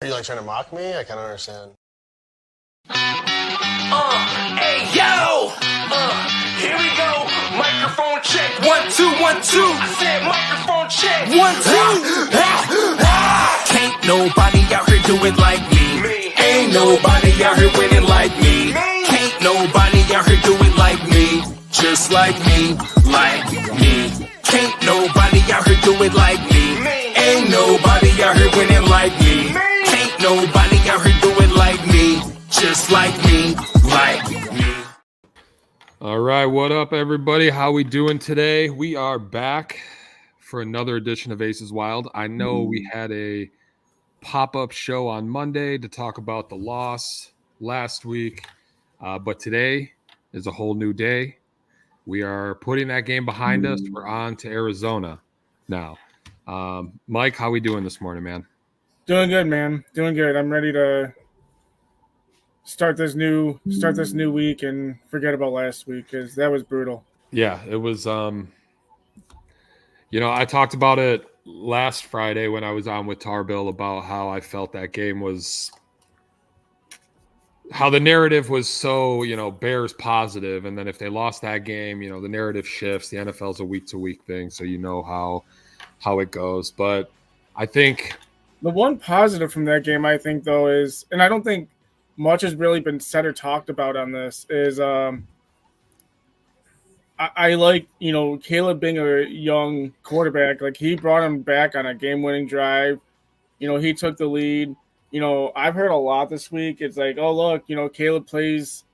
Are you like trying to mock me? I kind of understand. Hey yo, here we go. Microphone check. 1 2 1 2. I said microphone check. 1 2. Can't nobody out here do it like me. Ain't nobody out here winning like me. Can't nobody out here do it like me. Just like me, like me. Can't nobody out here do it like me. Ain't nobody out here winning like me. Can't nobody out here do it like me. Just like me, like me. All right, what up, everybody? How we doing today? We are back for another edition of Aces Wild. I know we had a pop-up show on Monday to talk about the loss last week, but today is a whole new day. We are putting that game behind us. We're on to Arizona now. Mike, how we doing this morning, man? Doing good, man. Doing good. I'm ready to start this new week and forget about last week because that was brutal. Yeah, it was. I talked about it last Friday when I was on with Tarbill about how I felt that game was, how the narrative was so, Bears positive, and then if they lost that game, the narrative shifts. The NFL's a week-to-week thing, so you know how it goes. But I think the one positive from that game, I think, though, is, and I don't think much has really been said or talked about on this, is I like, Caleb being a young quarterback. Like, he brought him back on a game-winning drive. He took the lead. I've heard a lot this week. It's like, oh, look, Caleb plays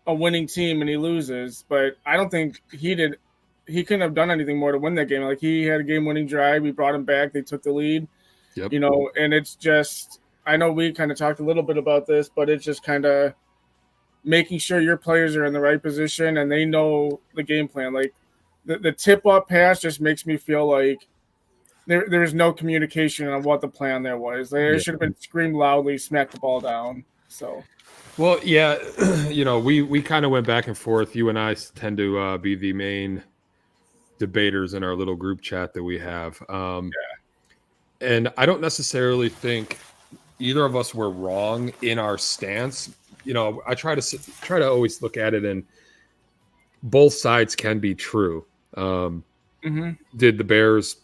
a winning team and he loses. But I don't think he did. He couldn't have done anything more to win that game. Like, he had a game-winning drive. We brought him back. They took the lead. Yep. And it's just, I know we kind of talked a little bit about this, but it's just kind of making sure your players are in the right position and they know the game plan. Like, the tip-up pass just makes me feel like there's no communication on what the plan there was. They should have been screamed loudly, smack the ball down. So, well, yeah, we kind of went back and forth. You and I tend to be the main debaters in our little group chat that we have. And I don't necessarily think either of us were wrong in our stance. I try to always look at it, and both sides can be true. Did the Bears,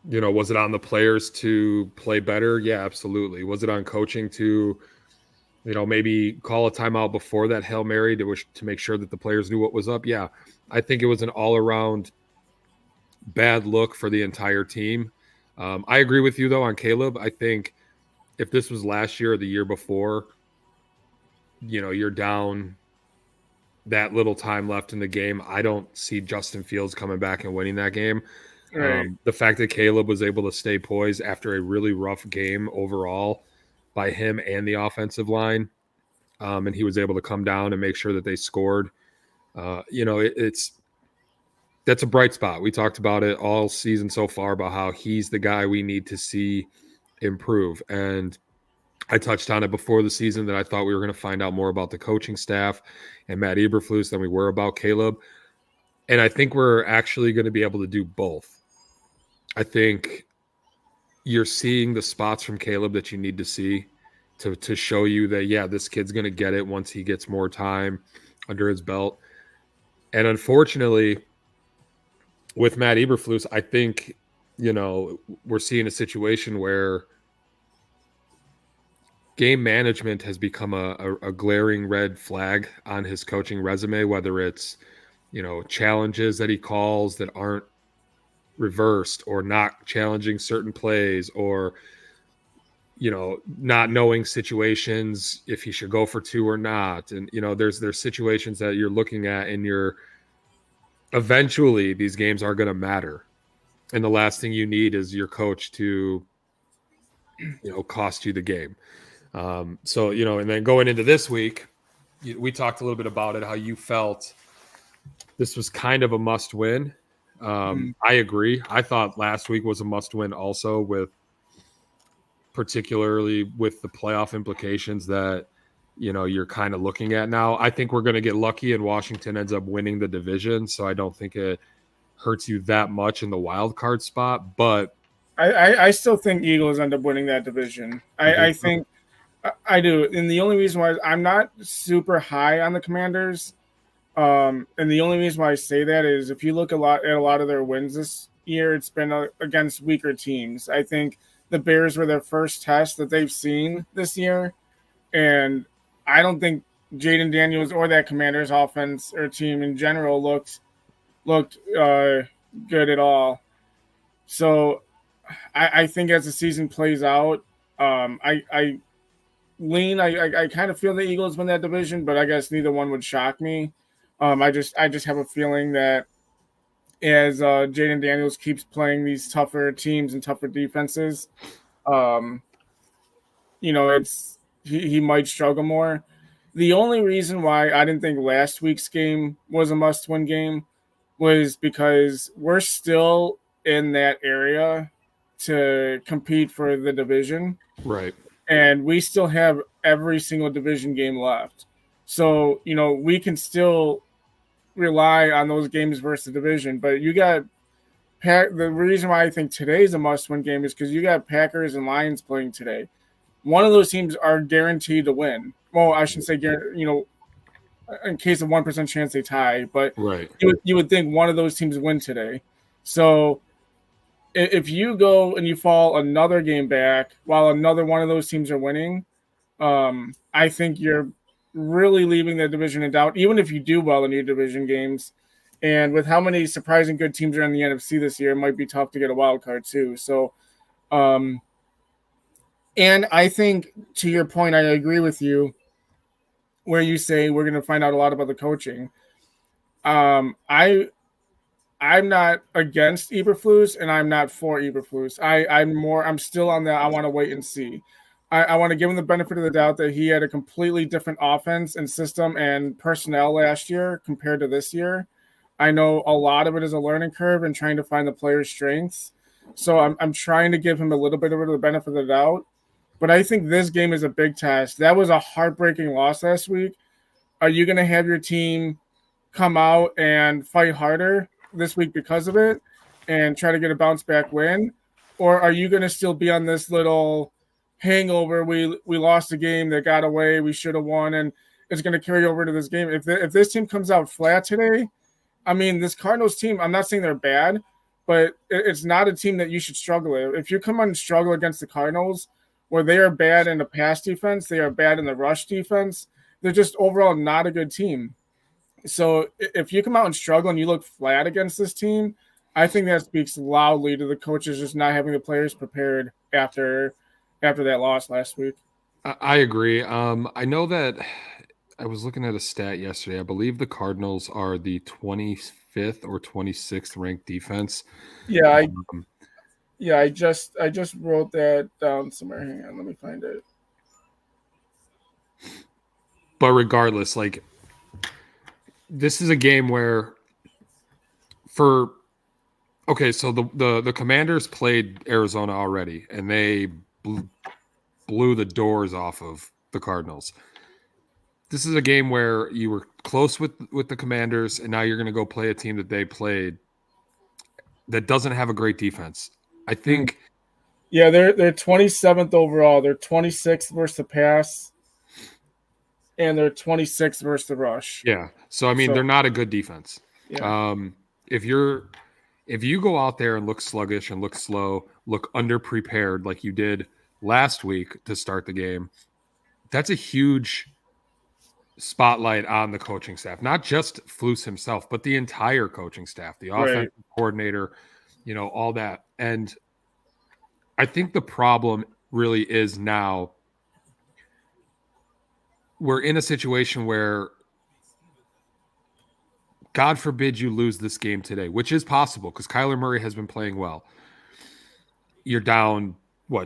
was it on the players to play better? Yeah, absolutely. Was it on coaching to, maybe call a timeout before that Hail Mary to make sure that the players knew what was up? Yeah, I think it was an all-around bad look for the entire team. I agree with you, though, on Caleb. I think if this was last year or the year before, you're down that little time left in the game, I don't see Justin Fields coming back and winning that game. right. The fact that Caleb was able to stay poised after a really rough game overall by him and the offensive line, and he was able to come down and make sure that they scored, that's a bright spot. We talked about it all season so far about how he's the guy we need to see improve. And I touched on it before the season that I thought we were going to find out more about the coaching staff and Matt Eberflus than we were about Caleb. And I think we're actually going to be able to do both. I think you're seeing the spots from Caleb that you need to see to show you that, yeah, this kid's going to get it once he gets more time under his belt. And unfortunately, with Matt Eberflus, I think, we're seeing a situation where game management has become a glaring red flag on his coaching resume, whether it's, challenges that he calls that aren't reversed, or not challenging certain plays, or, not knowing situations if he should go for two or not. And, there's situations that you're looking at and eventually these games are going to matter. And the last thing you need is your coach to, cost you the game. And then going into this week, we talked a little bit about it, how you felt this was kind of a must win. I agree. I thought last week was a must win also, particularly with the playoff implications that, you're kind of looking at now. I think we're going to get lucky and Washington ends up winning the division. So I don't think it hurts you that much in the wild card spot, but I still think Eagles end up winning that division. You think I so? think I do, and the only reason why I'm not super high on the Commanders, and the only reason why I say that is if you look at a lot of their wins this year, it's been against weaker teams. I think the Bears were their first test that they've seen this year, and I don't think Jaden Daniels or that Commanders offense or team in general looked good at all. So I think as the season plays out, I lean. I kind of feel the Eagles win that division, but I guess neither one would shock me. I just have a feeling that as Jaden Daniels keeps playing these tougher teams and tougher defenses, um, it's he might struggle more. The only reason why I didn't think last week's game was a must-win game was because we're still in that area to compete for the division, Right. and we still have every single division game left. So, we can still rely on those games versus the division, but you got the reason why I think today's a must-win game is because you got Packers and Lions playing today. One of those teams are guaranteed to win. Well, I shouldn't say in case of 1% chance they tie, but Right. you would think one of those teams win today. So if you go and you fall another game back while another one of those teams are winning, I think you're really leaving the division in doubt, even if you do well in your division games. And with how many surprising good teams are in the NFC this year, it might be tough to get a wild card too. So, and I think to your point, I agree with you where you say we're going to find out a lot about the coaching. I'm not against Eberflus and I'm not for Eberflus. I'm still on that. I want to wait and see. I want to give him the benefit of the doubt that he had a completely different offense and system and personnel last year compared to this year. I know a lot of it is a learning curve and trying to find the player's strengths. So I'm trying to give him a little bit of the benefit of the doubt. But I think this game is a big test. That was a heartbreaking loss last week. Are you going to have your team come out and fight harder this week because of it and try to get a bounce back win? Or are you going to still be on this little hangover? We lost a game that got away. We should have won. And it's going to carry over to this game. If this team comes out flat today, I mean, this Cardinals team, I'm not saying they're bad, but it's not a team that you should struggle with. If you come on and struggle against the Cardinals, where they are bad in the pass defense, they are bad in the rush defense, they're just overall not a good team. So if you come out and struggle and you look flat against this team, I think that speaks loudly to the coaches just not having the players prepared after that loss last week. I agree. I know that I was looking at a stat yesterday. I believe the Cardinals are the 25th or 26th ranked defense. Yeah, I just wrote that down somewhere. Hang on, let me find it. But regardless, like, this is a game where so the Commanders played Arizona already, and they blew the doors off of the Cardinals. This is a game where you were close with the Commanders, and now you're going to go play a team that they played that doesn't have a great defense. I think. Yeah, they're 27th overall. They're 26th versus the pass, and they're 26th versus the rush. Yeah, so I mean, they're not a good defense. Yeah. If you go out there and look sluggish and look slow, look underprepared like you did last week to start the game, that's a huge spotlight on the coaching staff, not just Flus himself, but the entire coaching staff, the offensive coordinator, all that. And I think the problem really is now we're in a situation where, God forbid you lose this game today, which is possible because Kyler Murray has been playing well. You're down,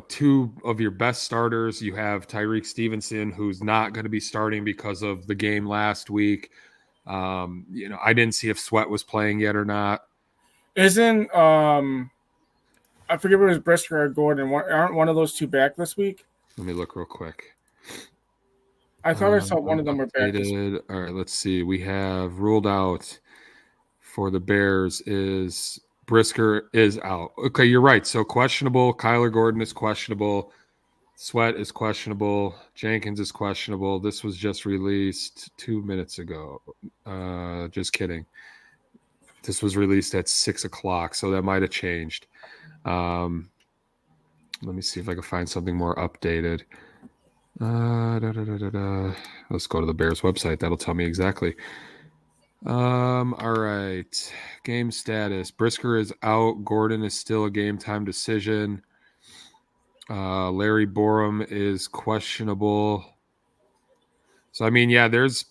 two of your best starters. You have Tyreek Stevenson, who's not going to be starting because of the game last week. I didn't see if Sweat was playing yet or not. Isn't I forget if it was Brisker or Gordon. Aren't one of those two back this week? Let me look real quick. I thought I saw one of them were back this week. All right, let's see. We have ruled out for the Bears is Brisker is out. Okay, you're right. So questionable. Kyler Gordon is questionable. Sweat is questionable. Jenkins is questionable. This was just released 2 minutes ago. Just kidding. This was released at 6:00, so that might have changed. Let me see if I can find something more updated. Let's go to the Bears website. That'll tell me exactly. All right. Game status. Brisker is out. Gordon is still a game time decision. Larry Borum is questionable. So I mean, yeah, there's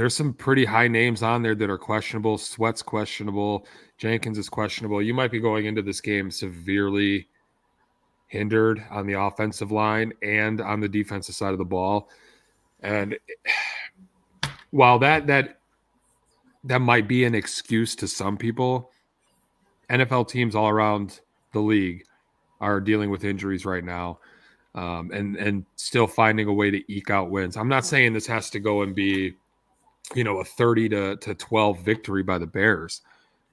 some pretty high names on there that are questionable. Sweat's questionable. Jenkins is questionable. You might be going into this game severely hindered on the offensive line and on the defensive side of the ball. And while that might be an excuse to some people, NFL teams all around the league are dealing with injuries right now, and still finding a way to eke out wins. I'm not saying this has to go and be, a 30 to 12 victory by the Bears,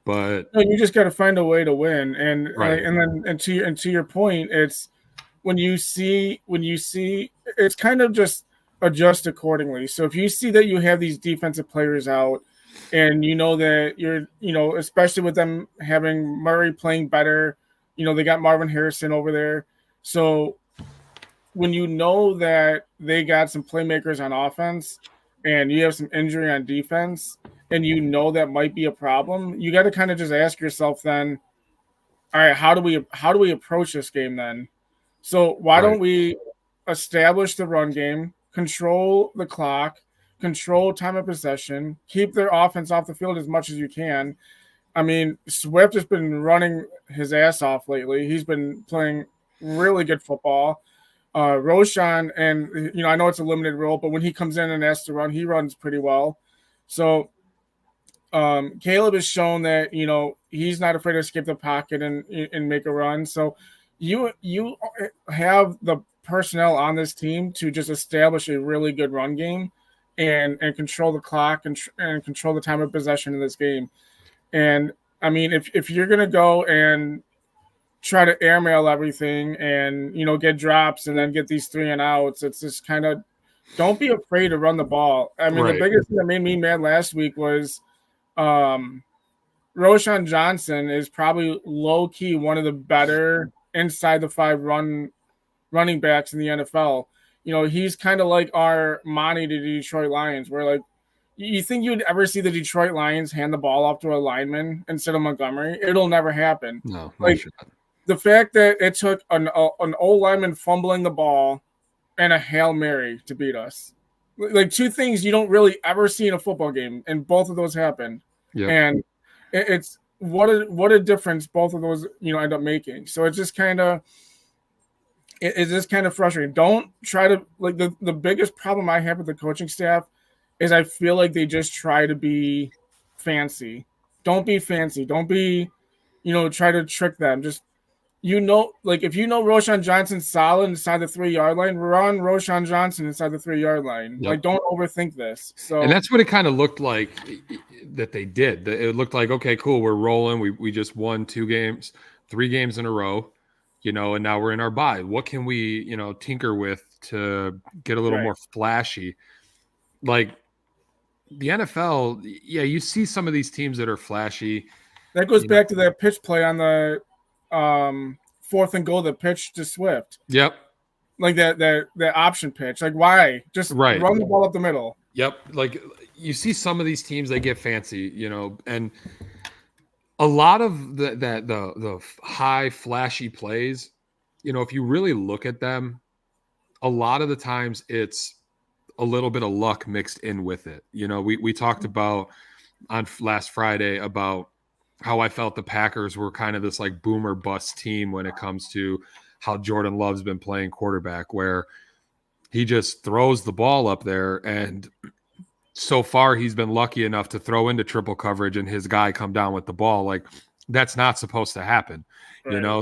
but No, you just got to find a way to win, and right. to your point, it's when you see it's kind of just adjust accordingly. So if you see that you have these defensive players out, and you know that you're especially with them having Murray playing better, they got Marvin Harrison over there, so when you know that they got some playmakers on offense and you have some injury on defense, and that might be a problem, you got to kind of just ask yourself then, all right, how do we approach this game then? So why don't we establish the run game, control the clock, control time of possession, keep their offense off the field as much as you can. I mean, Swift has been running his ass off lately. He's been playing really good football. Roshan, and I know it's a limited role, but when he comes in and has to run, he runs pretty well. So Caleb has shown that he's not afraid to skip the pocket and make a run. So you have the personnel on this team to just establish a really good run game and control the clock and control the time of possession in this game. And I mean, if you're gonna go and try to airmail everything and get drops and then get these 3 and outs, it's just kind of, don't be afraid to run the ball. I mean, The biggest thing that made me mad last week was Roshan Johnson is probably low key one of the better inside the 5 running backs in the NFL. He's kind of like our Monty to the Detroit Lions, where like you think you'd ever see the Detroit Lions hand the ball off to a lineman instead of Montgomery? It'll never happen. No, like the fact that it took an old lineman fumbling the ball and a Hail Mary to beat us. Like 2 things you don't really ever see in a football game, and both of those happened. Yep. And it's what a difference both of those end up making. So it's just kind of frustrating. Don't try to, like, the biggest problem I have with the coaching staff is I feel like they just try to be fancy. Don't be fancy. Don't be, try to trick them. Just, like if Roshan Johnson's solid inside the 3-yard line, run Roshan Johnson inside the 3-yard line. Yep. Like, don't overthink this. So, and that's what it kind of looked like that they did. It looked like, okay, cool, we're rolling. We just won 3 games in a row, and now we're in our bye. What can we, tinker with to get a little more flashy? Like the NFL, yeah, you see some of these teams that are flashy. That goes back to that pitch play on the 4th and goal, the pitch to Swift. Yep. Like that option pitch. Like, why? Just run the ball up the middle. Yep. Like you see some of these teams, they get fancy, and a lot of the high flashy plays, if you really look at them, a lot of the times it's a little bit of luck mixed in with it. We talked about on last Friday about how I felt the Packers were kind of this like boomer bust team when it comes to how Jordan Love's been playing quarterback, where he just throws the ball up there, and so far he's been lucky enough to throw into triple coverage and his guy come down with the ball. Like, that's not supposed to happen,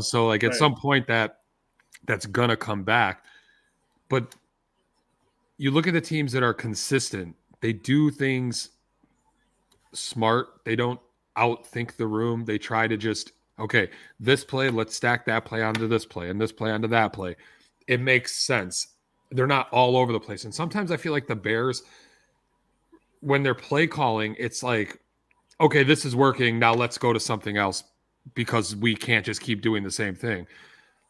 So like at some point that's gonna come back. But you look at the teams that are consistent, they do things smart. They don't outthink the room. They try to just, okay, this play, let's stack that play onto this play and this play onto that play. It makes sense. They're not all over the place. And sometimes I feel like the Bears, when they're play calling, it's like, okay, this is working. Now let's go to something else because we can't just keep doing the same thing.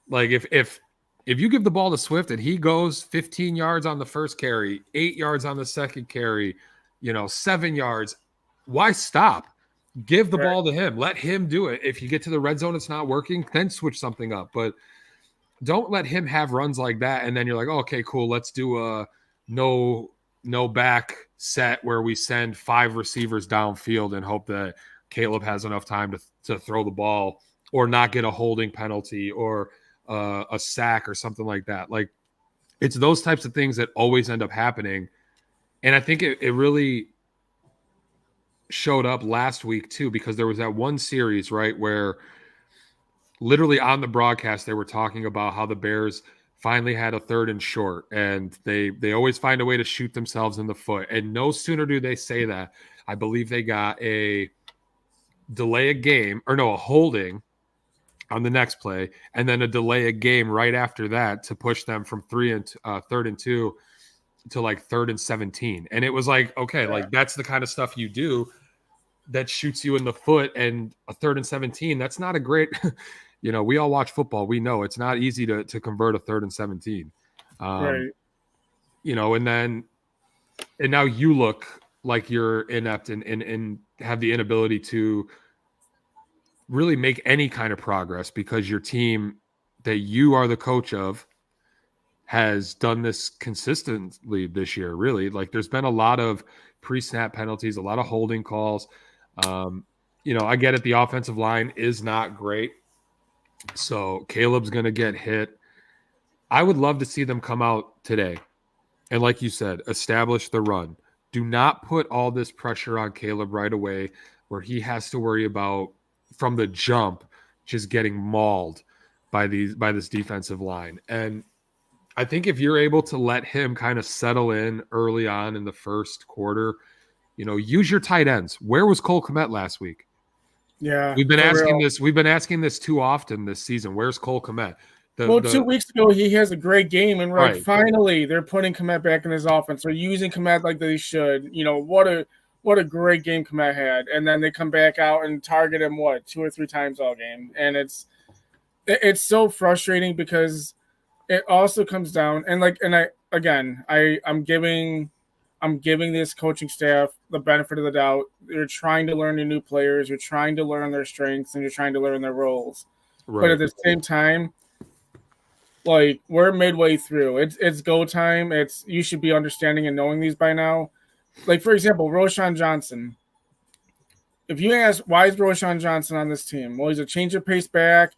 Like if you give the ball to Swift and he goes 15 yards on the first carry, 8 yards on the second carry, 7 yards, why stop? Give the ball to him. Let him do it. If you get to the red zone, it's not working, then switch something up. But don't let him have runs like that. And then you're like, oh, okay, cool. Let's do a no back set where we send 5 receivers downfield and hope that Caleb has enough time to throw the ball or not get a holding penalty or a sack or something like that. Like, it's those types of things that always end up happening. And I think it really showed up last week too, because there was that one series, right, where literally on the broadcast, they were talking about how the Bears finally had a 3rd and short, and they always find a way to shoot themselves in the foot. And no sooner do they say that, I believe they got a delay a game, or no, a holding on the next play, and then a delay a game right after that to push them from 3rd and 2 to like 3rd and 17. And it was like, okay, like that's the kind of stuff you do that shoots you in the foot. And a 3rd and 17, that's not a great, we all watch football. We know it's not easy to convert a 3rd and 17. Right. And now you look like you're inept and have the inability to really make any kind of progress because your team that you are the coach of has done this consistently this year. Really, like there's been a lot of pre-snap penalties, a lot of holding calls. I get it. The offensive line is not great. So Caleb's going to get hit. I would love to see them come out today. And like you said, establish the run. Do not put all this pressure on Caleb right away where he has to worry about from the jump just getting mauled by this defensive line. And I think if you're able to let him kind of settle in early on in the first quarter, use your tight ends. Where was Cole Kmet last week? Yeah. We've been asking this too often this season. Where's Cole Kmet? 2 weeks ago, he has a great game, and right. Finally, they're putting Kmet back in his offense. They're using Kmet like they should. What a great game Kmet had, and then they come back out and target him 2 or 3 times all game, and it's so frustrating because it also comes down I'm giving this coaching staff the benefit of the doubt. You're trying to learn the new players, you're trying to learn their strengths, and you're trying to learn their roles. Right. But at the same time, like we're midway through. It's go time. You should be understanding and knowing these by now. Like, for example, Roschon Johnson. If you ask why is Roschon Johnson on this team? Well, he's a change of pace back,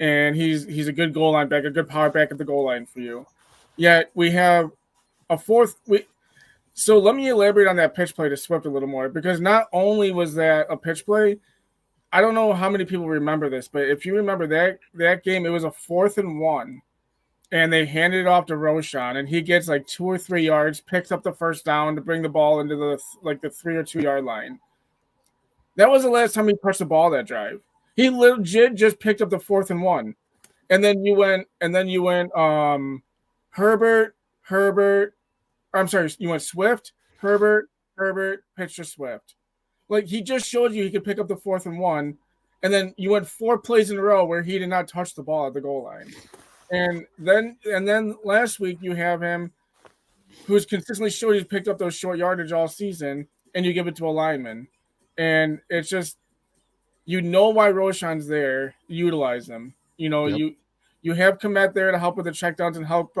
and he's a good goal line back, a good power back at the goal line for you. Yet we have a fourth. So let me elaborate on that pitch play to Swift a little more, because not only was that a pitch play, I don't know how many people remember this, but if you remember that game, it was a 4th and 1. And they handed it off to Roschon, and he gets like 2 or 3 yards, picks up the first down to bring the ball into the 3 or 2 yard line. That was the last time he touched the ball that drive. He legit just picked up the 4th and 1, and then you went Herbert. I'm sorry, you went Swift, Herbert, pitch to Swift. Like, he just showed you he could pick up the 4th and 1, and then you went 4 plays in a row where he did not touch the ball at the goal line. And then last week you have him who's consistently showed he's picked up those short yardage all season, and you give it to a lineman. And it's just, why Roschon's there, utilize him. Yep. You have Kmet there to help with the checkdowns and help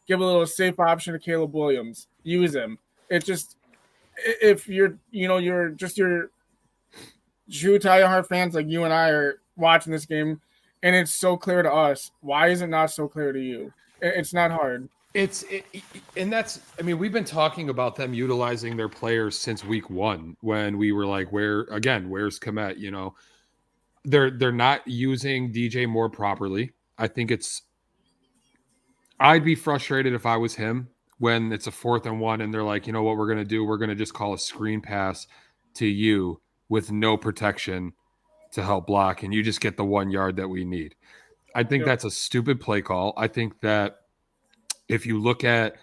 give a little safe option to Caleb Williams. Use him. It's just, if you're true diehard fans like you and I are watching this game, and it's so clear to us, why is it not so clear to you? It's not hard. We've been talking about them utilizing their players since week 1 when we were like, where's Kmet? They're not using DJ Moore properly. I think I'd be frustrated if I was him when it's a 4th and 1 and they're like, you know what we're going to do? We're going to just call a screen pass to you with no protection to help block, and you just get the 1 yard that we need. I think that's a stupid play call. I think that if you look at,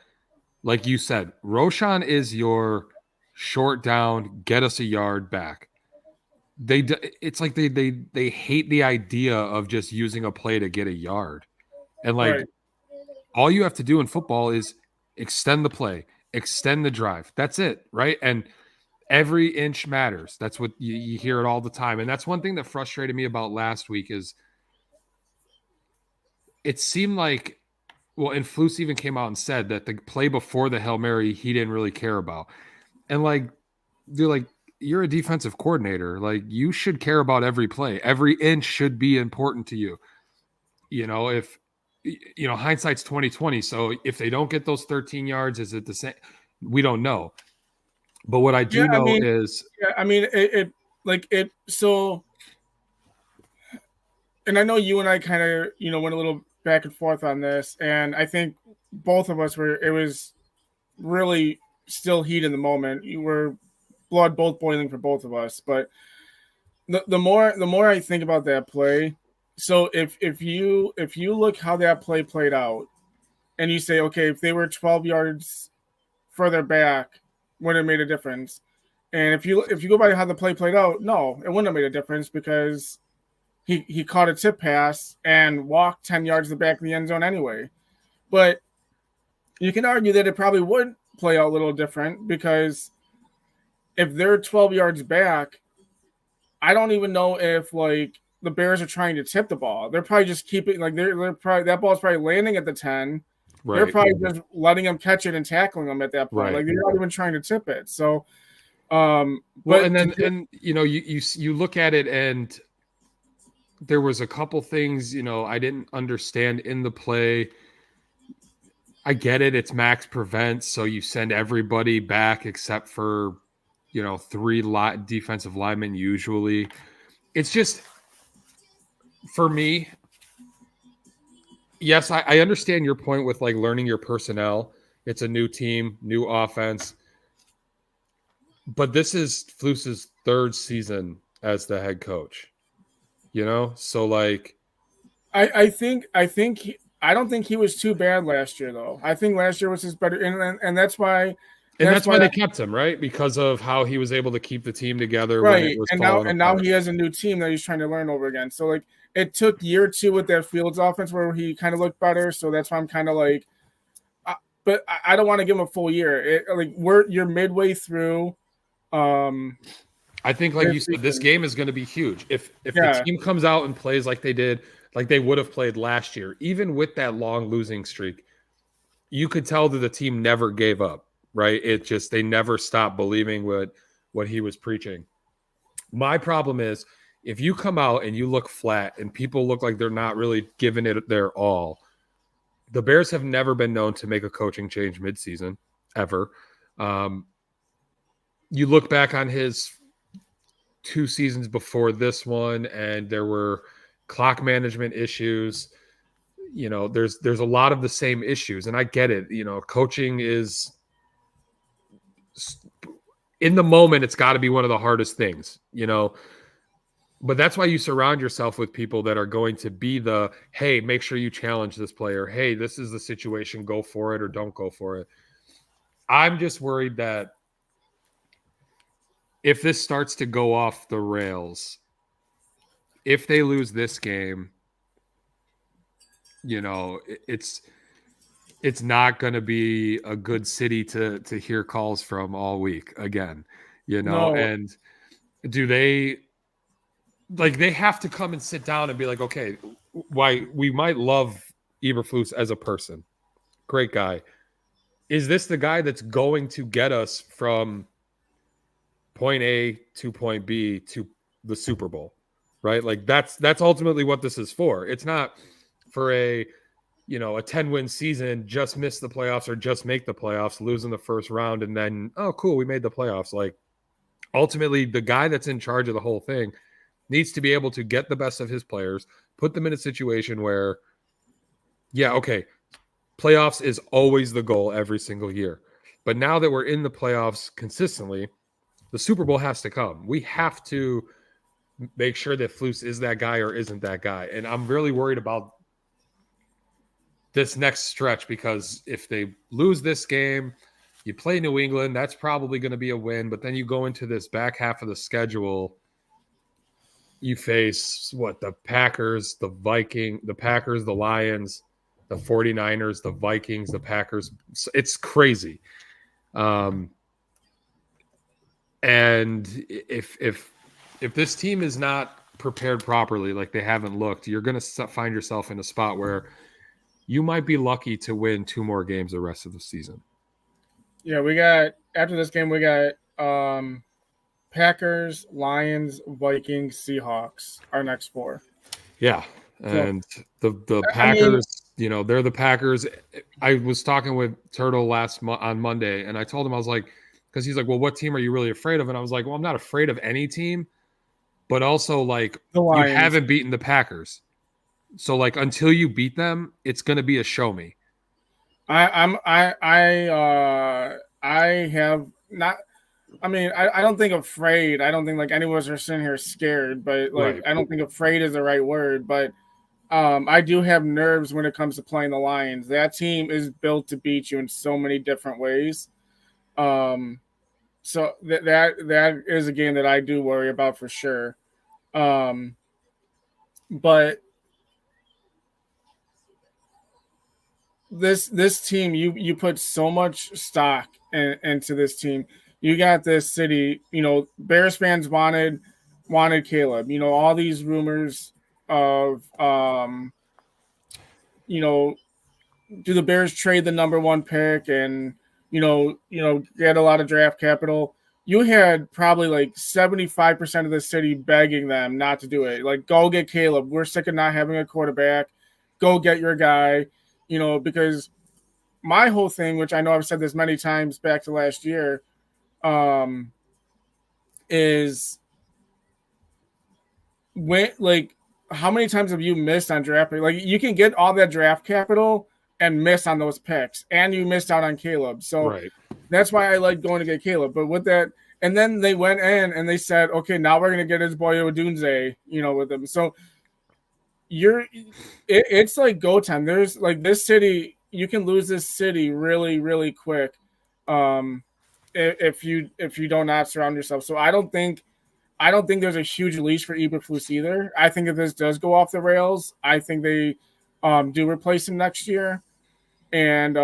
like you said, Roshan is your short down, get us a yard back. It's like they hate the idea of just using a play to get a yard. And like all you have to do in football is extend the play, extend the drive. That's it, right? And every inch matters. That's what you hear it all the time. And that's one thing that frustrated me about last week is it seemed like, well, and Flus even came out and said that the play before the Hail Mary he didn't really care about. And like, they're like, you're a defensive coordinator. Like, you should care about every play. Every inch should be important to you. You know, if hindsight's 2020. So if they don't get those 13 yards, is it the same? We don't know. But what I do know is, so. And I know you and I kind of, went a little back and forth on this, and I think both of us it was really still heat in the moment. You were blood both boiling for both of us. But the more I think about that play, so if you look how that play played out, and you say, okay, if they were 12 yards further back, would it have made a difference? And if you go by how the play played out, no, it wouldn't have made a difference because he caught a tip pass and walked 10 yards to the back of the end zone anyway. But you can argue that it probably would play out a little different because if they're 12 yards back, I don't even know if like the Bears are trying to tip the ball. They're probably just keeping they're probably that ball's probably landing at the 10. Right. They're probably just letting them catch it and tackling them at that point. Right. Like they're not even trying to tip it. So, you look at it and there was a couple things, I didn't understand in the play. I get it. It's max prevent. So you send everybody back except for, 3 defensive linemen usually. It's just, for me, yes, I understand your point with like learning your personnel. It's a new team, new offense. But this is Flus's 3rd season as the head coach. So like, I don't think he was too bad last year though. I think last year was his better, and that's why. And that's why they kept him, right? Because of how he was able to keep the team together. Right, when it was now he has a new team that he's trying to learn over again. So like, it took year 2 with that Fields offense where he kind of looked better. So that's why I'm kind of like, but I don't want to give him a full year. You're midway through. I think, like you said, this game is going to be huge. If the team comes out and plays like they did, like they would have played last year, even with that long losing streak, you could tell that the team never gave up, right? It just, they never stopped believing what he was preaching. My problem is if you come out and you look flat and people look like they're not really giving it their all, the Bears have never been known to make a coaching change midseason, ever. You look back on his 2 seasons before this one, and there were clock management issues. There's a lot of the same issues, and I get it. Coaching is in the moment, it's got to be one of the hardest things, but that's why you surround yourself with people that are going to be hey, make sure you challenge this player. Hey, this is the situation. Go for it or don't go for it. I'm just worried that if this starts to go off the rails, if they lose this game, it's not going to be a good city to hear calls from all week again, No. And do they have to come and sit down and be like, okay, why we might love Eberflus as a person. Great guy. Is this the guy that's going to get us from point A to point B to the Super Bowl, right? Like that's ultimately what this is for. It's not for a 10-win season, just miss the playoffs or just make the playoffs, lose in the first round, and then, oh, cool, we made the playoffs. Like, ultimately, the guy that's in charge of the whole thing needs to be able to get the best of his players, put them in a situation where, yeah, okay, playoffs is always the goal every single year. But now that we're in the playoffs consistently, The Super Bowl has to come. We have to make sure that Flus is that guy or isn't that guy. And I'm really worried about this next stretch because if they lose this game, you play New England, that's probably going to be a win. But then you go into this back half of the schedule, you face the Packers, the Packers, the Lions, the 49ers, the Vikings, the Packers. It's crazy. And if this team is not prepared properly, like they haven't looked, you're going to find yourself in a spot where you might be lucky to win 2 more games the rest of the season. Yeah, after this game, we got Packers, Lions, Vikings, Seahawks, our next 4. Yeah. And the Packers, they're the Packers. I was talking with Turtle on Monday, and I told him, I was like, because he's like, well, what team are you really afraid of? And I was like, well, I'm not afraid of any team, but also like you haven't beaten the Packers. So like until you beat them, it's going to be a show me. I have not. I mean, I don't think afraid. I don't think like any of us are sitting here scared, but like Right. I don't think afraid is the right word. But I do have nerves when it comes to playing the Lions. That team is built to beat you in so many different ways. So that is a game that I do worry about for sure. But this team, you put so much stock into this team. You got this city, Bears fans wanted Caleb. All these rumors of do the Bears trade the number 1 pick and get a lot of draft capital? You had probably like 75% of the city begging them not to do it. Like, go get Caleb. We're sick of not having a quarterback. Go get your guy. Because my whole thing, which I know I've said this many times back to last year, is when, like, how many times have you missed on draft pick? Like, you can get all that draft capital and miss on those picks, and you missed out on Caleb. So That's why I like going to get Caleb. But with that, and then they went in and they said, okay, now we're going to get his boy Odunze, with him. So it's like go time. There's like this city, you can lose this city really, really quick if you do not surround yourself. So I don't think there's a huge leash for Eberflus either. I think if this does go off the rails, I think they do replace him next year. And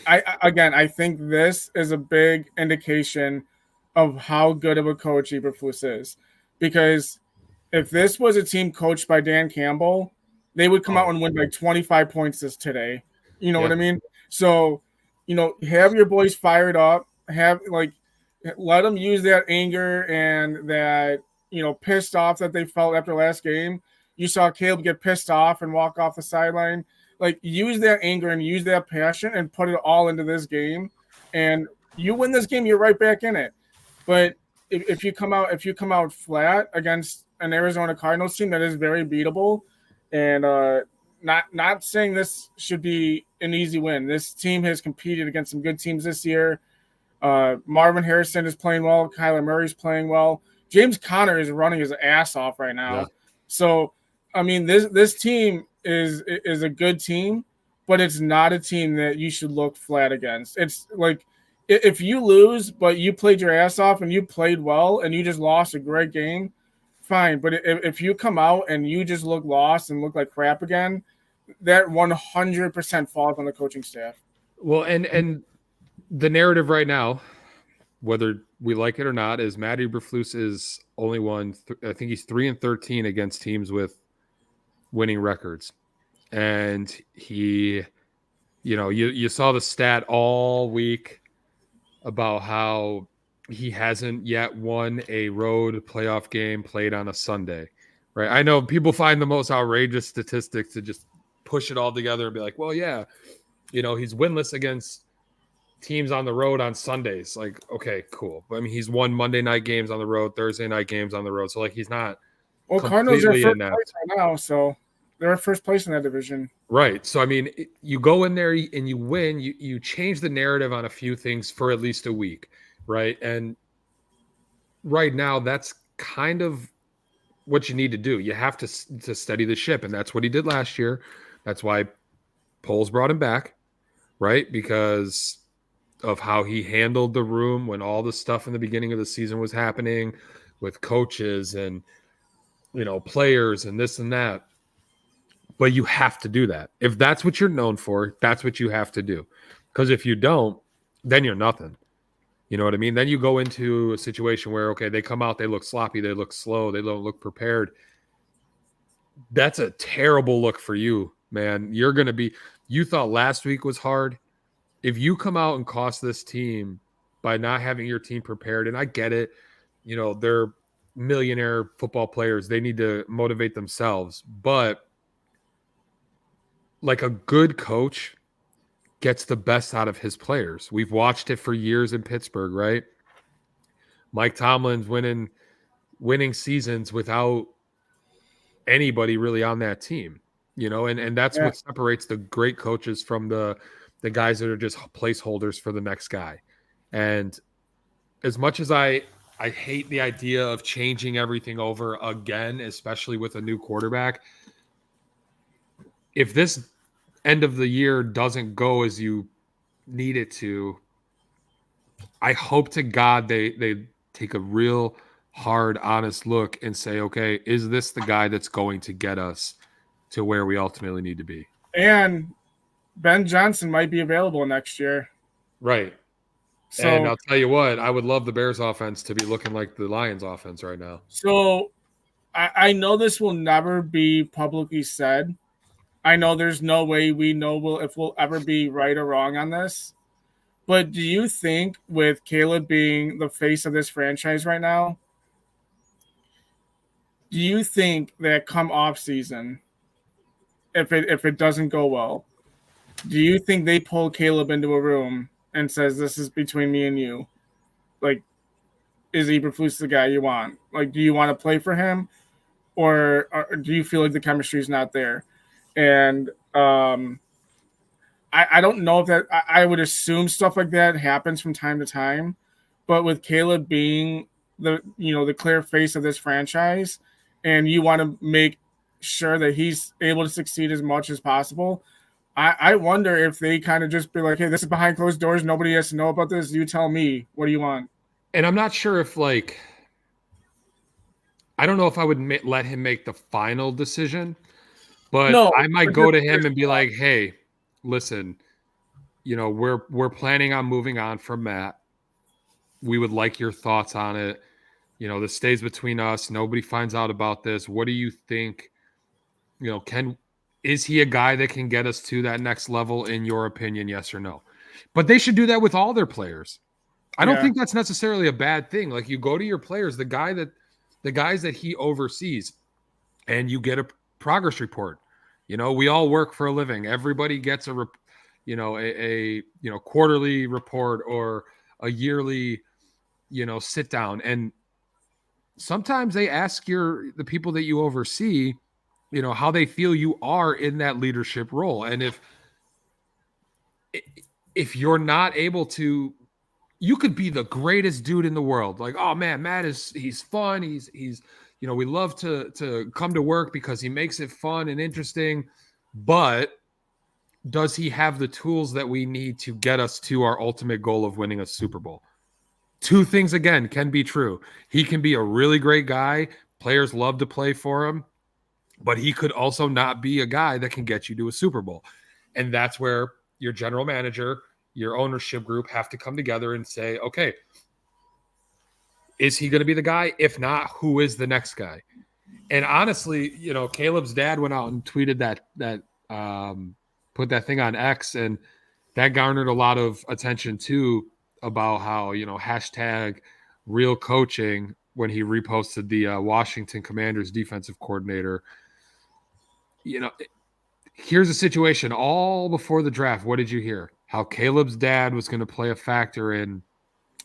I think this is a big indication of how good of a coach Eberflus is, because if this was a team coached by Dan Campbell, they would come out and win like 25 points today. You know what I mean? So, have your boys fired up, let them use that anger and that, pissed off that they felt after last game. You saw Caleb get pissed off and walk off the sideline. Like, use that anger and use that passion and put it all into this game. And you win this game, you're right back in it. But if you come out flat against an Arizona Cardinals team that is very beatable, and not saying this should be an easy win. This team has competed against some good teams this year. Marvin Harrison is playing well. Kyler Murray's playing well. James Conner is running his ass off right now. Yeah. So, I mean, this team is a good team, but it's not a team that you should look flat against. It's like if you lose, but you played your ass off and you played well and you just lost a great game, fine. But if you come out and you just look lost and look like crap again, that 100% falls on the coaching staff. Well, and the narrative right now, whether we like it or not, is Matt Eberflus is only won. I think he's 3-13 against teams with winning records, and he, you saw the stat all week about how he hasn't yet won a road playoff game played on a Sunday, right? I know people find the most outrageous statistics to just push it all together and be like, well, yeah, he's winless against teams on the road on Sundays. Like, okay, cool. But I mean, he's won Monday night games on the road, Thursday night games on the road. So like, he's not. Well, Cardinals are first place right now, so they're first place in that division. Right. So I mean, you go in there and you win. You change the narrative on a few things for at least a week. right? And right now, that's kind of what you need to do. You have to steady the ship, and that's what he did last year. That's why Poles brought him back, right? Because of how he handled the room when all the stuff in the beginning of the season was happening with coaches and players and this and that. But you have to do that. If that's what you're known for, that's what you have to do. Because if you don't, then you're nothing. You know what I mean? Then you go into a situation where, okay, they come out, they look sloppy, they look slow, they don't look prepared. That's a terrible look for you, man. You're going to be, you thought last week was hard. If you come out and cost this team by not having your team prepared, and I get it, they're millionaire football players. They need to motivate themselves. But like a good coach gets the best out of his players. We've watched it for years in Pittsburgh, right? Mike Tomlin's winning seasons without anybody really on that team, and that's what separates the great coaches from the guys that are just placeholders for the next guy. And as much as I hate the idea of changing everything over again, especially with a new quarterback, if this end of the year doesn't go as you need it to, I hope to God they take a real hard, honest look and say, okay, is this the guy that's going to get us to where we ultimately need to be? And Ben Johnson might be available next year. Right. So, and I'll tell you what, I would love the Bears offense to be looking like the Lions offense right now. So I know this will never be publicly said. I know there's no way we know if we'll ever be right or wrong on this. But do you think with Caleb being the face of this franchise right now, do you think that come off season, if it doesn't go well, do you think they pull Caleb into a room and says, this is between me and you? Like, is Eberflus the guy you want? Like, do you want to play for him? Or do you feel like the chemistry is not there? And I don't know if that – I would assume stuff like that happens from time to time. But with Caleb being the clear face of this franchise, and you want to make sure that he's able to succeed as much as possible, I wonder if they kind of just be like, hey, this is behind closed doors. Nobody has to know about this. You tell me. What do you want? And I'm not sure if, I don't know if I would let him make the final decision, but I might go to him and be like, hey, listen, we're planning on moving on from Matt. We would like your thoughts on it. This stays between us. Nobody finds out about this. What do you think? Is he a guy that can get us to that next level, in your opinion, yes or no? But they should do that with all their players. I don't think that's necessarily a bad thing. Like, you go to your players, the guys that he oversees, and you get a progress report. We all work for a living. Everybody gets a quarterly report or a yearly, sit down. And sometimes they ask the people that you oversee, how they feel you are in that leadership role. And if you're not able to, you could be the greatest dude in the world. Like, oh man, Matt he's fun. He's we love to come to work because he makes it fun and interesting. But does he have the tools that we need to get us to our ultimate goal of winning a Super Bowl? Two things, again, can be true. He can be a really great guy. Players love to play for him. But he could also not be a guy that can get you to a Super Bowl. And that's where your general manager, your ownership group have to come together and say, okay, is he going to be the guy? If not, who is the next guy? And honestly, Caleb's dad went out and tweeted that put that thing on X, and that garnered a lot of attention too, about how, hashtag real coaching, when he reposted the Washington Commanders defensive coordinator. Here's a situation all before the draft. What did you hear? How Caleb's dad was going to play a factor in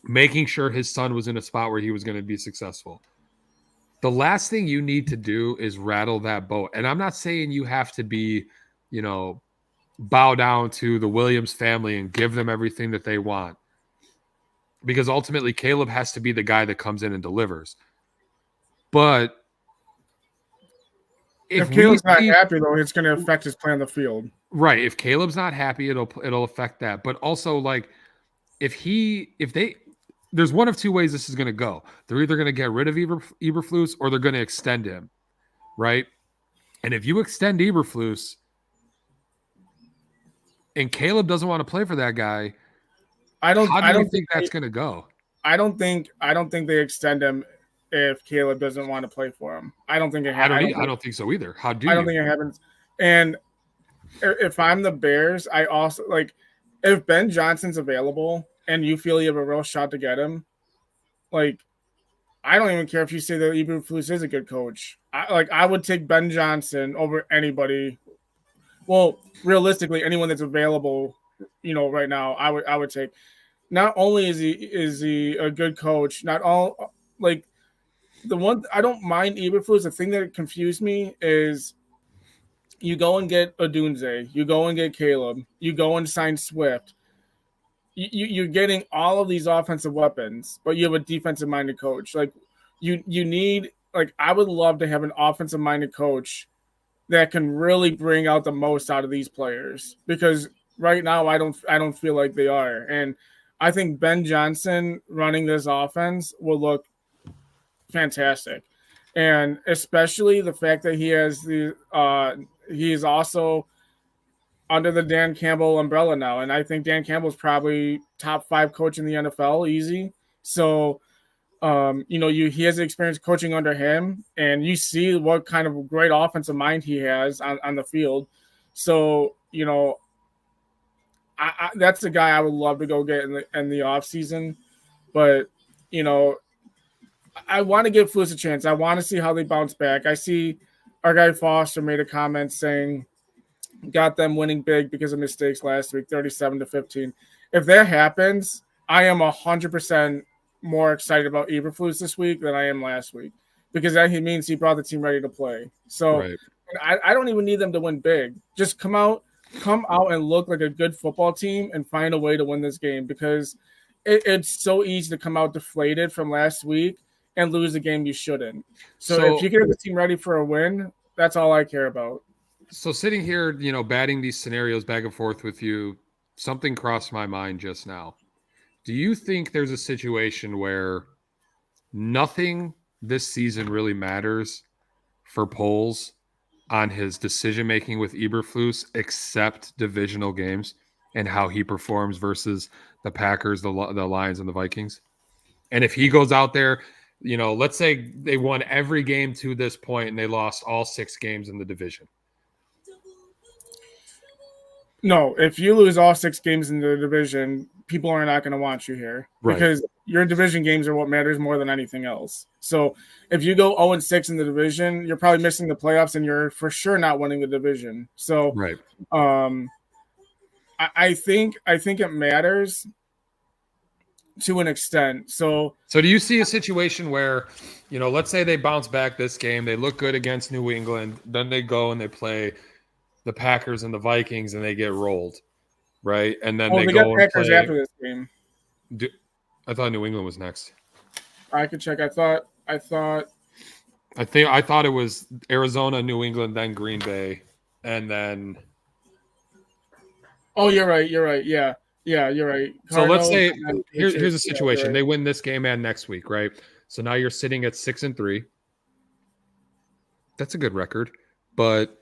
making sure his son was in a spot where he was going to be successful. The last thing you need to do is rattle that boat. And I'm not saying you have to be, bow down to the Williams family and give them everything that they want. because ultimately Caleb has to be the guy that comes in and delivers. But if Caleb's not happy, though, it's going to affect his play on the field. Right. If Caleb's not happy, it'll affect that. But also, like, there's one of two ways this is going to go. They're either going to get rid of Eberflus or they're going to extend him, right? And if you extend Eberflus and Caleb doesn't want to play for that guy, I don't think that's going to go? I don't think they extend him if Caleb doesn't want to play for him. I don't think it happens. I don't think so either. I don't think it happens. And if I'm the Bears, I also like if Ben Johnson's available and you feel you have a real shot to get him, like I don't even care if you say that Eberflus is a good coach. I would take Ben Johnson over anybody. Well, realistically, anyone that's available, right now, I would take. Not only is he a good coach, not all like the one I don't mind Eberflus. The thing that confused me is you go and get Odunze, you go and get Caleb, you go and sign Swift. You're getting all of these offensive weapons, but you have a defensive-minded coach. Like you need I would love to have an offensive-minded coach that can really bring out the most out of these players because right now I don't feel like they are. And I think Ben Johnson running this offense will look fantastic. And especially the fact that he is also under the Dan Campbell umbrella now. And I think Dan Campbell's probably top 5 coach in the NFL, easy. So, he has experience coaching under him, and you see what kind of great offensive mind he has on the field. So, that's the guy I would love to go get in the offseason. But, I want to give Flus a chance. I want to see how they bounce back. I see our guy Foster made a comment saying got them winning big because of mistakes last week, 37-15. If that happens, I am 100% more excited about Eberflus this week than I am last week because that means he brought the team ready to play. So right. I don't even need them to win big. Just come out and look like a good football team and find a way to win this game because it's so easy to come out deflated from last week and lose a game you shouldn't. So if you get the team ready for a win, that's all I care about. So sitting here, batting these scenarios back and forth with you, something crossed my mind just now. Do you think there's a situation where nothing this season really matters for Poles on his decision-making with Eberflus except divisional games and how he performs versus the Packers, the Lions, and the Vikings? And if he goes out there, let's say they won every game to this point and they lost all 6 games in the division. No, if you lose all 6 games in the division, people are not going to want you here because your division games are what matters more than anything else. So if you go 0-6 in the division, you're probably missing the playoffs and you're for sure not winning the division. So I think it matters to an extent. So do you see a situation where, let's say they bounce back this game, they look good against New England, then they go and they play the Packers and the Vikings and they get rolled, right? And then they go and Packers play after this game. I thought New England was next. I could check. I thought it was Arizona, New England, then Green Bay, and then. Oh, you're right. Yeah, you're right. Cardinals, so let's say here's a situation. Right. They win this game and next week, right? So now you're sitting at 6-3. That's a good record, but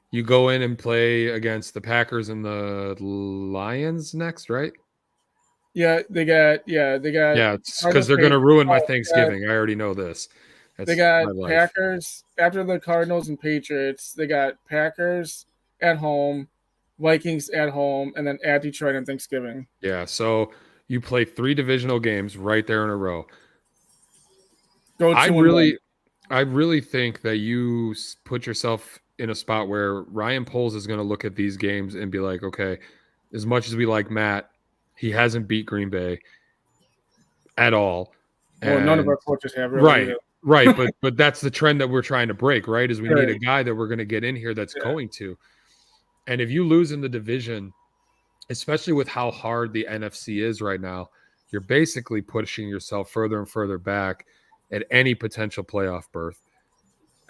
you go in and play against the Packers and the Lions next, right? Yeah, they got. Yeah, it's because they're going to ruin my Thanksgiving. I already know this. They got Packers after the Cardinals and Patriots. They got Packers at home, Vikings at home, and then at Detroit on Thanksgiving. Yeah, so you play 3 divisional games right there in a row. I really think that you put yourself in a spot where Ryan Poles is going to look at these games and be like, okay, as much as we like Matt, he hasn't beat Green Bay at all. Well, none of our coaches have really. Right. But that's the trend that we're trying to break, right? Is we need a guy that we're going to get in here that's going to. And if you lose in the division, especially with how hard the NFC is right now, you're basically pushing yourself further and further back at any potential playoff berth.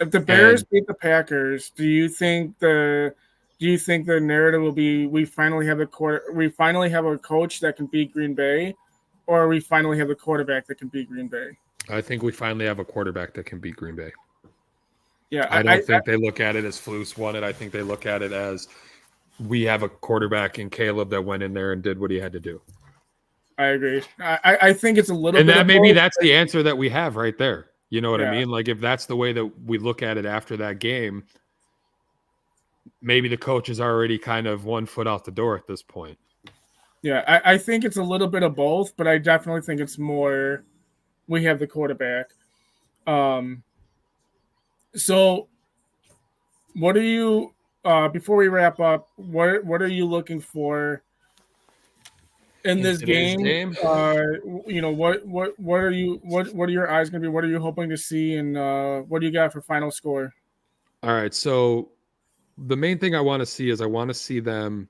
If the Bears beat the Packers, do you think the narrative will be we finally have a coach that can beat Green Bay, or we finally have a quarterback that can beat Green Bay? I think we finally have a quarterback that can beat Green Bay. Yeah, I don't think they look at it as Flus won it. I think they look at it as we have a quarterback in Caleb that went in there and did what he had to do. I agree. I think it's a little and bit. And maybe that's the answer that we have right there. You know what Yeah. I mean? Like if that's the way that we look at it after that game, maybe the coach is already kind of 1 foot out the door at this point. Yeah, I think it's a little bit of both, but I definitely think it's more we have the quarterback. So what are you before we wrap up, what are you looking for in this game? You know, what are your eyes going to be? What are you hoping to see, and what do you got for final score? All right, so the main thing I want to see is I want to see them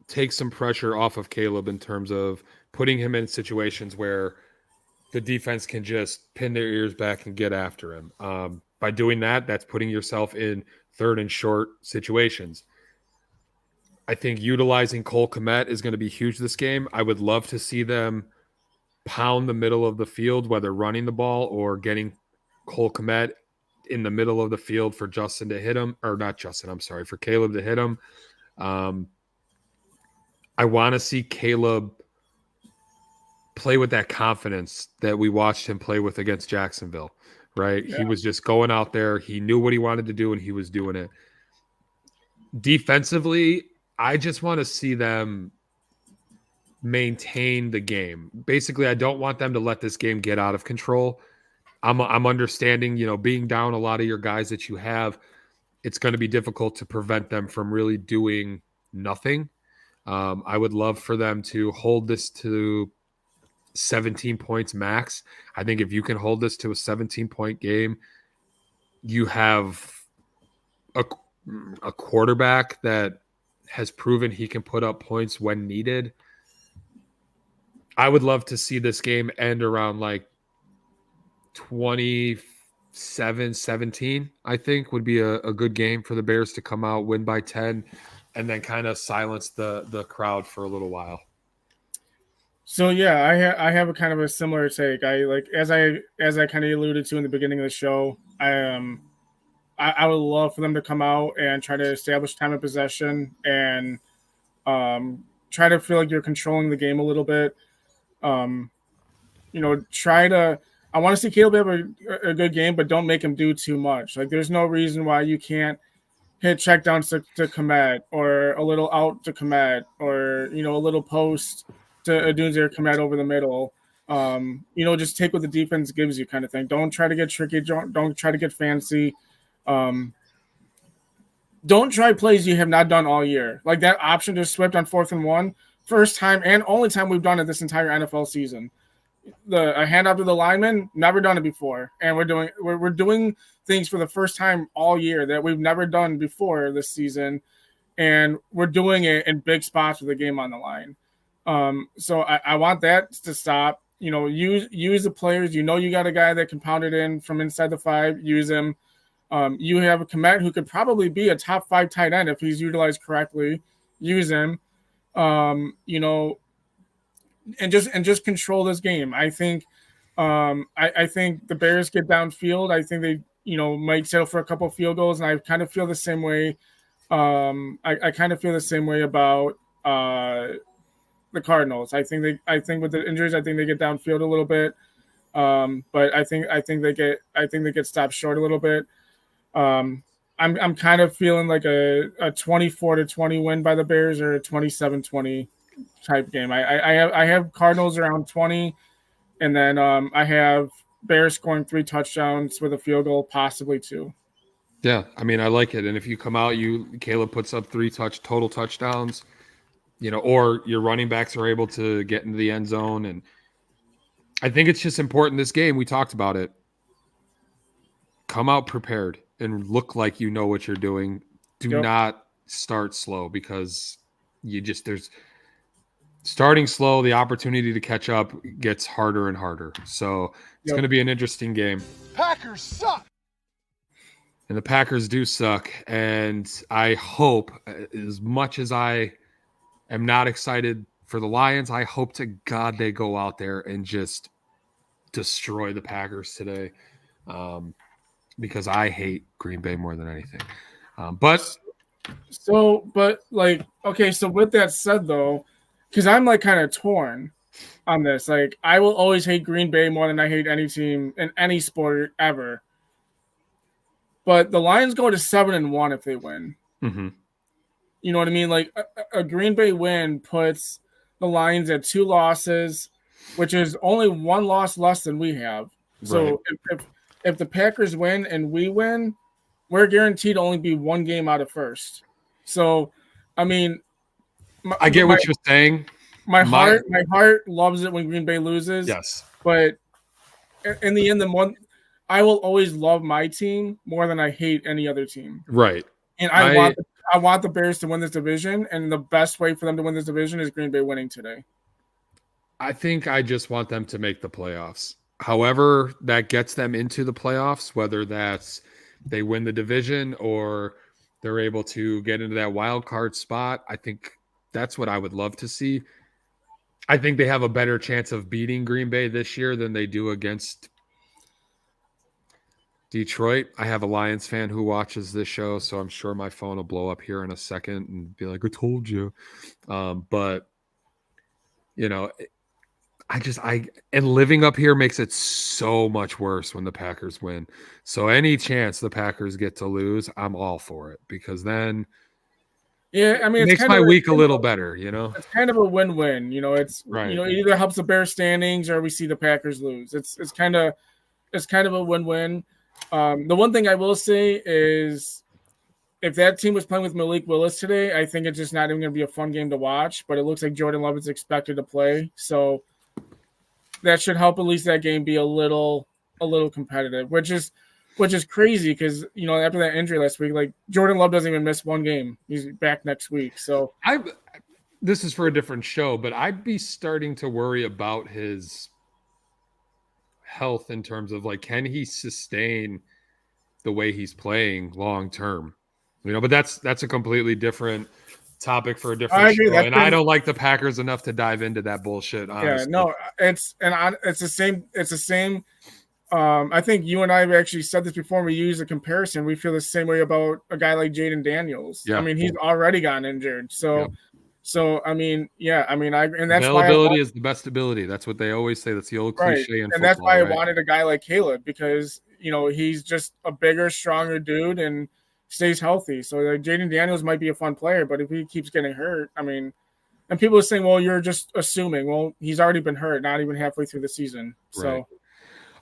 take some pressure off of Caleb in terms of putting him in situations where the defense can just pin their ears back and get after him. By doing that, that's putting yourself in third and short situations. I think utilizing Cole Kmet is going to be huge this game. I would love to see them pound the middle of the field, whether running the ball or getting Cole Kmet in the middle of the field for Justin to hit him, or not Justin, I'm sorry, for Caleb to hit him. I want to see Caleb play with that confidence that we watched him play with against Jacksonville, right? Yeah. He was just going out there. He knew what he wanted to do, and he was doing it. Defensively, I just want to see them maintain the game. Basically, I don't want them to let this game get out of control. I'm understanding, you know, being down a lot of your guys that you have, it's going to be difficult to prevent them from really doing nothing. I would love for them to hold this to 17 points max. I think if you can hold this to a 17-point game, you have a quarterback that has proven he can put up points when needed. I would love to see this game end around like 27-17, I think would be a good game for the Bears to come out, win by 10, and then kind of silence the crowd for a little while. So yeah, I have a kind of a similar take. I like as I kind of alluded to in the beginning of the show, I would love for them to come out and try to establish time of possession and try to feel like you're controlling the game a little bit. You know, I want to see Caleb have a good game, but don't make him do too much. Like, there's no reason why you can't hit checkdowns to Kmet, or a little out to Kmet, or, you know, a little post to Adunze or Kmet over the middle. You know, just take what the defense gives you, kind of thing. Don't try to get tricky. Don't try to get fancy. Don't try plays you have not done all year. Like that option to Swift on 4th and 1, first time and only time we've done it this entire NFL season. A handoff to the lineman, never done it before, and we're doing things for the first time all year that we've never done before this season, and we're doing it in big spots with the game on the line. So I want that to stop. You know, use the players. You know, you got a guy that can pound it in from inside the 5. Use him. You have a Kmet who could probably be a top 5 tight end if he's utilized correctly. Use him. You know. And just control this game. I think I think the Bears get downfield. I think they, you know, might settle for a couple of field goals, and I kind of feel the same way. I kind of feel the same way about the Cardinals. I think with the injuries, I think they get downfield a little bit. But I think they get stopped short a little bit. I'm kind of feeling like a 24-20 win by the Bears, or a 27-20 type game. I have Cardinals around 20, and then I have Bears scoring 3 touchdowns with a field goal, possibly 2. Yeah, I mean, I like it. And if you come out, Caleb puts up 3 total touchdowns, you know, or your running backs are able to get into the end zone. And I think it's just important this game. We talked about it. Come out prepared and look like you know what you're doing. Do not start slow, because starting slow, the opportunity to catch up gets harder and harder. So it's going to be an interesting game. Packers suck. And the Packers do suck. And I hope, as much as I am not excited for the Lions, I hope to God they go out there and just destroy the Packers today. Because I hate Green Bay more than anything. So with that said, though, because I'm like kind of torn on this. Like, I will always hate Green Bay more than I hate any team in any sport ever. But the Lions go to 7-1 if they win. Mm-hmm. You know what I mean? Like a Green Bay win puts the Lions at 2 losses, which is only 1 loss less than we have. So if the Packers win and we win, we're guaranteed to only be 1 game out of first. So, I mean, I get what you're saying. My heart loves it when Green Bay loses. Yes, but in the end, I will always love my team more than I hate any other team. Right. And I want the Bears to win this division, and the best way for them to win this division is Green Bay winning today. I think I just want them to make the playoffs. However, that gets them into the playoffs, whether that's they win the division or they're able to get into that wild card spot. I think that's what I would love to see. I think they have a better chance of beating Green Bay this year than they do against Detroit. I have a Lions fan who watches this show, so I'm sure my phone will blow up here in a second and be like, I told you. But, you know, and living up here makes it so much worse when the Packers win. So any chance the Packers get to lose, I'm all for it, because then it makes my week a little better, you know? It's kind of a win-win. You know, it's right. You know, it either helps the Bears standings or we see the Packers lose. It's kind of a win-win. The one thing I will say is if that team was playing with Malik Willis today, I think it's just not even going to be a fun game to watch, but it looks like Jordan Love is expected to play. So that should help at least that game be a little competitive, which is crazy because, you know, after that injury last week, like Jordan Love doesn't even miss 1 game. He's back next week. So this is for a different show, but I'd be starting to worry about his health in terms of like, can he sustain the way he's playing long term? You know, but that's a completely different topic for a different show. And I don't like the Packers enough to dive into that bullshit. Honestly. Yeah, no, it's the same. It's the same. I think you and I have actually said this before. We use a comparison. We feel the same way about a guy like Jaden Daniels. Yeah. I mean, he's already gotten injured. So I mean, and that's availability is the best ability. That's what they always say. That's the old cliche in football. And that's why I wanted a guy like Caleb, because, you know, he's just a bigger, stronger dude and stays healthy. So like, Jaden Daniels might be a fun player, but if he keeps getting hurt, I mean, and people are saying, well, you're just assuming. Well, he's already been hurt, not even halfway through the season. So. Right.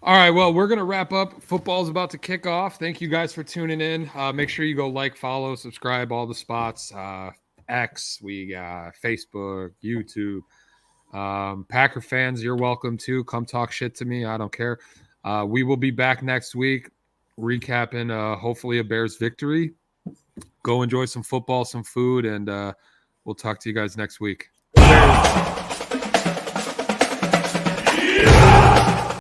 All right, well, we're going to wrap up. Football's about to kick off. Thank you guys for tuning in. Make sure you go like, follow, subscribe, all the spots. X, we got Facebook, YouTube. Packer fans, you're welcome too. Come talk shit to me. I don't care. We will be back next week recapping hopefully a Bears victory. Go enjoy some football, some food, and we'll talk to you guys next week.